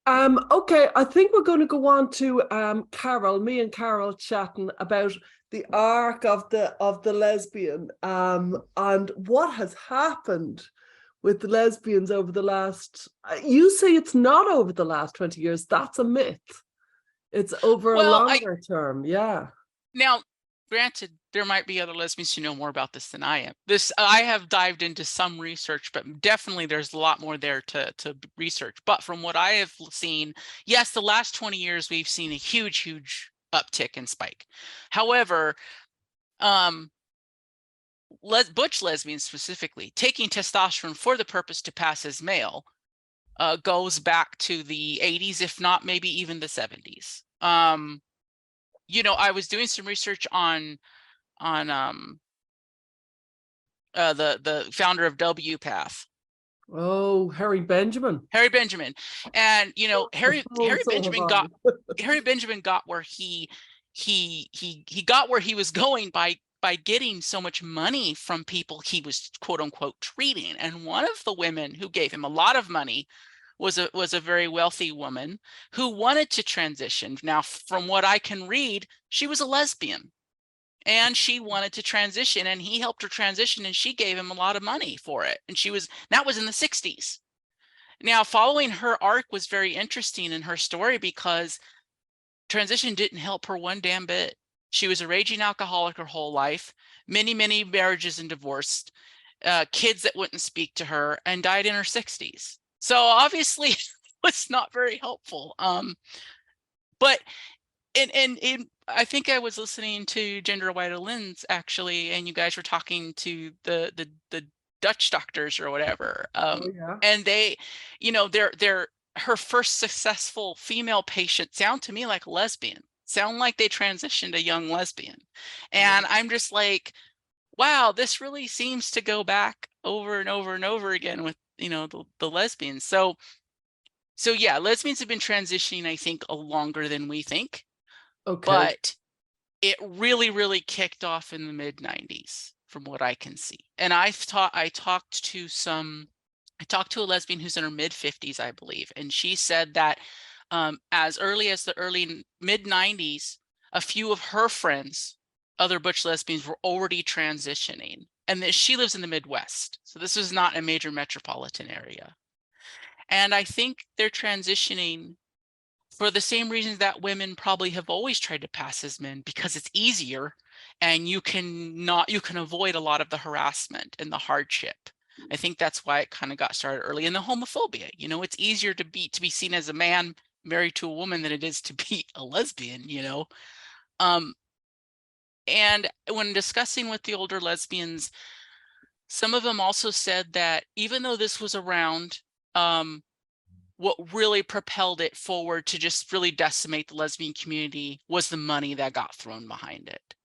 Okay, I think we're going to go on to Carol, me and Carol chatting about the arc of the lesbian and what has happened with the lesbians over the last you say it's not over the last 20 years. That's a myth. It's over a Well, I longer term. Yeah. now granted there might be other lesbians who know more about this than I am. This I have dived into some research, but definitely there's a lot more there to research. But from what I have seen, yes, the last 20 years we've seen a huge uptick and spike. However, um butch lesbians specifically taking testosterone for the purpose to pass as male goes back to the 80s, if not maybe even the 70s. I was doing some research on the founder of W Path, Oh, Harry Benjamin. Harry Benjamin, and Oh, so have I. Harry Benjamin got where he got where he was going by getting so much money from people he was quote unquote treating. And one of the women who gave him a lot of money was a very wealthy woman who wanted to transition. Now, from what I can read, she was a lesbian and she wanted to transition, and he helped her transition, and she gave him a lot of money for it. And that was in the 60s. Now, following her arc was very interesting in her story because transition didn't help her one damn bit. She was a raging alcoholic her whole life, many marriages and divorced, kids that wouldn't speak to her, and died in her 60s. So obviously, it was not very helpful. But and I think I was listening to Gender Wide Lens actually, and you guys were talking to the Dutch doctors or whatever. Oh yeah. And they, they're her first successful female patient sound to me like a lesbian, sound like they transitioned a young lesbian. Yeah. And I'm just like, wow, this really seems to go back over and over and over again with, the lesbians. So yeah, lesbians have been transitioning, I think, a longer than we think, Okay. but it really kicked off in the mid 90s from what I can see. And I talked to a lesbian who's in her mid 50s, I believe, and she said that as early as the early mid 90s, a few of her friends, other butch lesbians, were already transitioning, and that she lives in the Midwest, so this is not a major metropolitan area. And I think they're transitioning for the same reasons that women probably have always tried to pass as men, because it's easier and you can avoid a lot of the harassment and the hardship. I think that's why it kind of got started early. And the homophobia, it's easier to be seen as a man married to a woman than it is to be a lesbian. Um, and when discussing with the older lesbians, some of them also said that even though this was around, what really propelled it forward to just really decimate the lesbian community was the money that got thrown behind it.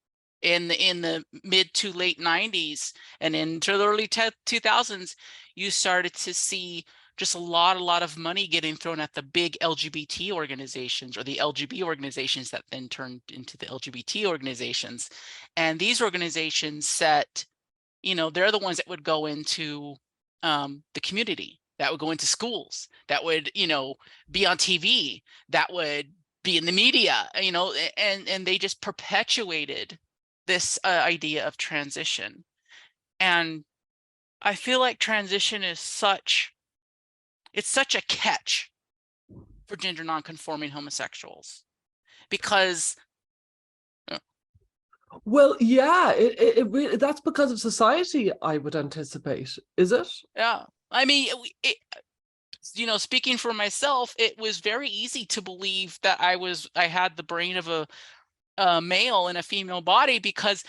In the mid to late 90s and into the early 2000s, you started to see just a lot of money getting thrown at the big LGBT organizations, or the LGBT organizations that then turned into the LGBT organizations. And these organizations they're the ones that would go into the community, that would go into schools, that would, be on TV, that would be in the media, and they just perpetuated this idea of transition. And I feel like transition is such a catch for gender nonconforming homosexuals, because Well, yeah, it really, that's because of society, I would anticipate. Is it? yeah, I mean, speaking for myself, it was very easy to believe that I had the brain of a male in a female body, because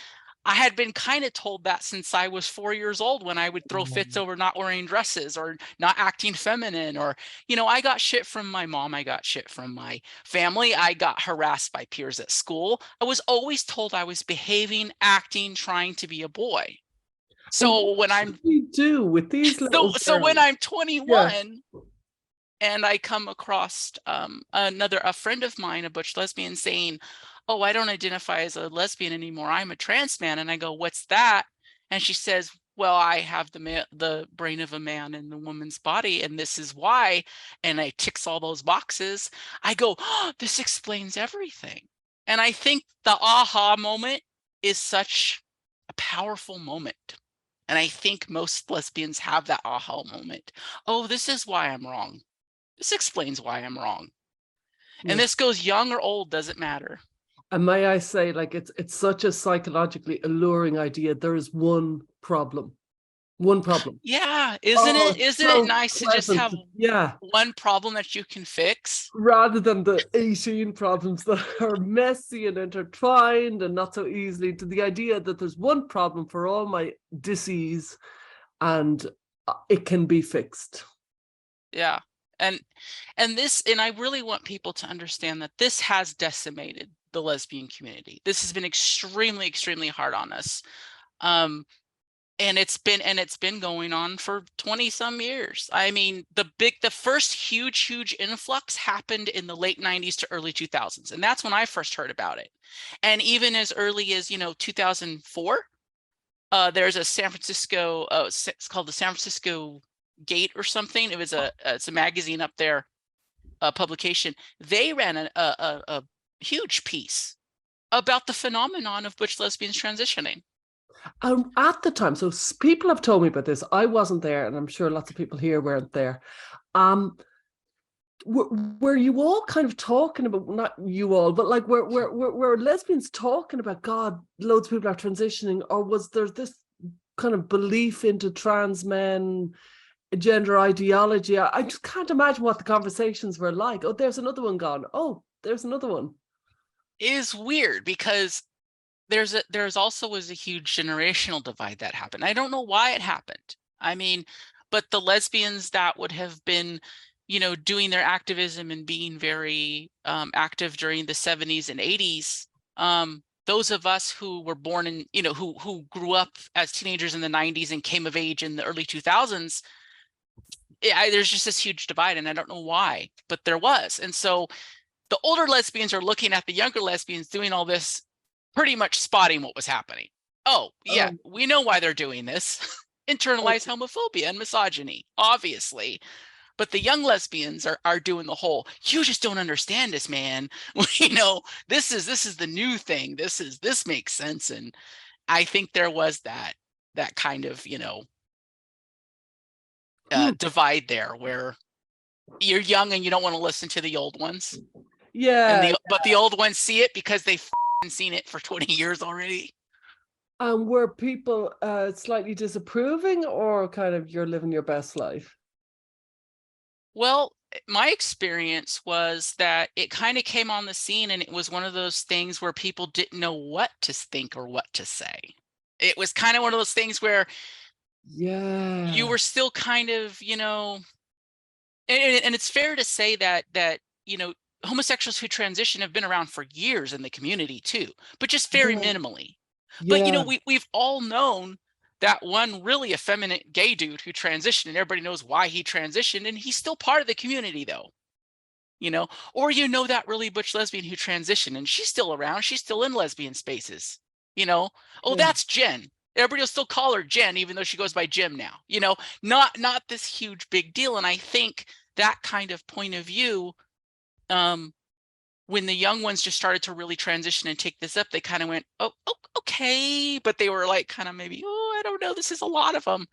I had been kind of told that since I was 4 years old, when I would throw fits over not wearing dresses or not acting feminine, or, I got shit from my mom. I got shit from my family. I got harassed by peers at school. I was always told I was behaving, acting, trying to be a boy. And So what when should I'm we do with these so little so when girls? I'm Yeah. 21 and I come across a friend of mine, a butch lesbian, saying, "Oh, I don't identify as a lesbian anymore. I'm a trans man." And I go, "What's that?" And she says, well, I have the brain of a man in the woman's body, and this is why, and I ticks all those boxes, I go, oh, this explains everything. And I think the aha moment is such a powerful moment. And I think most lesbians have that aha moment. Oh, this is why I'm wrong. This explains why I'm wrong. And Yeah. this goes young or old, doesn't matter. And may I say, like, it's such a psychologically alluring idea. There is one problem. One problem. Yeah, Oh, it's isn't it so nice to just pleasant. have Yeah. one problem that you can fix? Rather than the 18 problems that are messy and intertwined and not so easily, to the idea that there's one problem for all my disease and it can be fixed. Yeah. And I really want people to understand that this has decimated the lesbian community. This has been extremely, extremely hard on us. And it's been going on for 20 some years. I mean, the first huge influx happened in the late 90s to early 2000s. And that's when I first heard about it. And even as early as, 2004, there's a San Francisco, it's called the San Francisco Gate or something. It's a magazine up there, a publication. They ran a huge piece about the phenomenon of butch lesbians transitioning. At the time, so people have told me about this. I wasn't there, and I'm sure lots of people here weren't there. Were you all kind of talking about, not you all, but like were lesbians talking about, God, loads of people are transitioning, or was there this kind of belief into trans men, gender ideology? I just can't imagine what the conversations were like. Oh, there's another one gone. Oh, there's another one. It is weird because there's also was a huge generational divide that happened. I don't know why it happened. I mean, but the lesbians that would have been, doing their activism and being very active during the 70s and 80s, those of us who were born in, who grew up as teenagers in the 90s and came of age in the early 2000s, there's just this huge divide, and I don't know why, but there was. And so the older lesbians are looking at the younger lesbians doing all this, pretty much spotting what was happening. Oh, yeah, we know why they're doing this. Internalized homophobia and misogyny, obviously. But the young lesbians are doing the whole, you just don't understand us, man. This is the new thing. This makes sense. And I think there was that kind of, divide there where you're young and you don't want to listen to the old ones. Yeah. But the old ones see it because they've seen it for 20 years already. Were people slightly disapproving, or kind of you're living your best life? Well, my experience was that it kind of came on the scene, and it was one of those things where people didn't know what to think or what to say. It was kind of one of those things where you were still kind of, and it's fair to say that homosexuals who transition have been around for years in the community too, but just very minimally. But we've all known that one really effeminate gay dude who transitioned, and everybody knows why he transitioned, and he's still part of the community though. Or that really butch lesbian who transitioned, and she's still around, she's still in lesbian spaces. That's Jen. Everybody will still call her Jen, even though she goes by Jim now. Not this huge big deal. And I think that kind of point of view, when the young ones just started to really transition and take this up, they kind of went, oh, okay. But they were like, kind of maybe, oh, I don't know, this is a lot of them.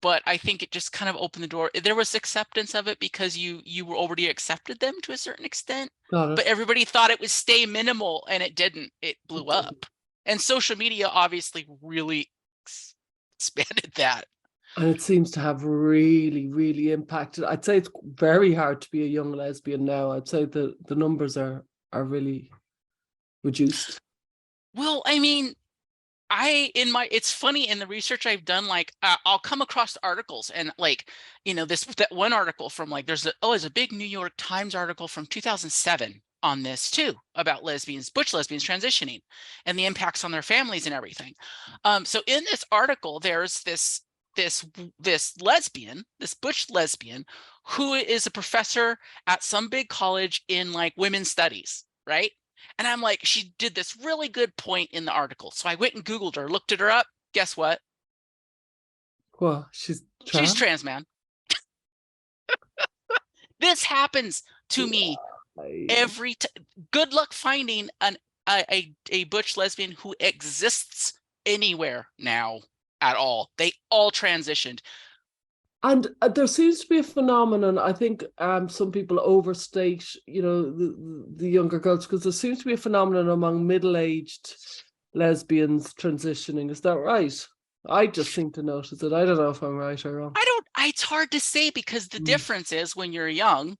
But I think it just kind of opened the door. There was acceptance of it because you were already accepted them to a certain extent. But everybody thought it would stay minimal, and it didn't. It blew up. And social media obviously really expanded that. And it seems to have really, really impacted. I'd say it's very hard to be a young lesbian now. I'd say the numbers are really reduced. Well, I mean, it's funny, in the research I've done, like I'll come across articles, and like, that one article from like, there's a big New York Times article from 2007 on this too, about butch lesbians transitioning and the impacts on their families and everything. So in this article, there's this lesbian, this butch lesbian, who is a professor at some big college in like women's studies, right? And I'm like, she did this really good point in the article. So I went and Googled her, looked at her up. Guess what? Well, she's She's trans. trans, man. This happens to me every time. Good luck finding a butch lesbian who exists anywhere now at all. They all transitioned. And there seems to be a phenomenon. I think some people overstate, the younger girls, because there seems to be a phenomenon among middle-aged lesbians transitioning. Is that right? I just seem to notice it. I don't know if I'm right or wrong. It's hard to say, because the difference is when you're young,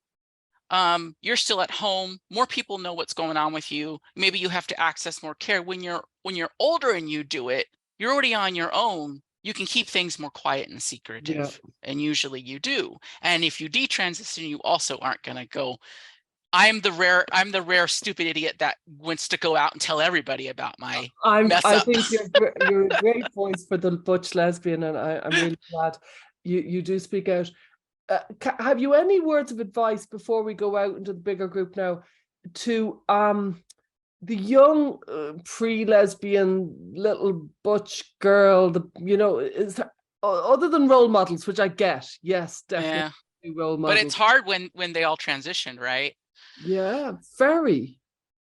you're still at home. More people know what's going on with you. Maybe you have to access more care. When you're older and you do it, you're already on your own. You can keep things more quiet and secretive, and usually you do. And if you detransition, you also aren't going to go, I'm the rare stupid idiot that wants to go out and tell everybody about my mess I up. think you're a great voice for the butch lesbian, and I'm really glad you do speak out. Have you any words of advice before we go out into the bigger group now to the young pre-lesbian little butch girl? Is there, other than role models, which I get, yes, definitely role models. But it's hard when they all transitioned, right? Yeah, very.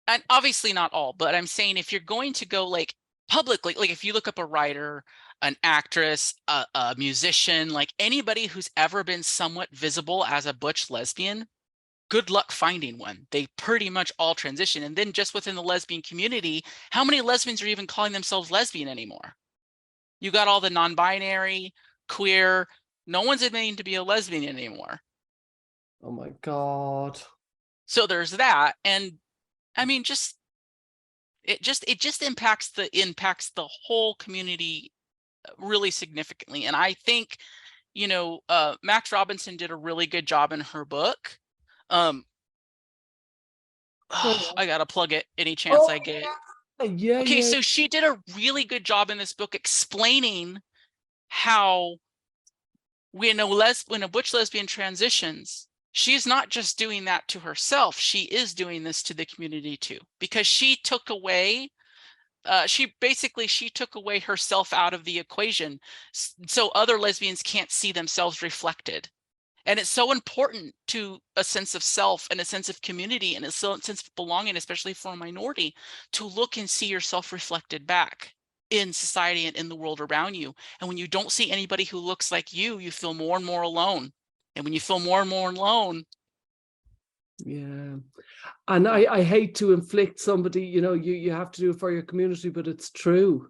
And obviously not all, but I'm saying if you're going to go like publicly, like if you look up a writer, an actress, a musician, like anybody who's ever been somewhat visible as a butch lesbian, good luck finding one. They pretty much all transition. And then just within the lesbian community, how many lesbians are even calling themselves lesbian anymore? You got all the non-binary, queer, no one's admitting to be a lesbian anymore. Oh my God. So there's that. And I mean, it just impacts the whole community really significantly. And I think, Max Robinson did a really good job in her book. I gotta plug it any chance I get. Yeah. Okay, so she did a really good job in this book explaining how when a butch lesbian transitions, she's not just doing that to herself, she is doing this to the community too, because she took away herself out of the equation, so other lesbians can't see themselves reflected. And it's so important to a sense of self and a sense of community and a sense of belonging, especially for a minority, to look and see yourself reflected back in society and in the world around you. And when you don't see anybody who looks like you, you feel more and more alone. And when you feel more and more alone. Yeah. And I hate to inflict somebody, you have to do it for your community, but it's true.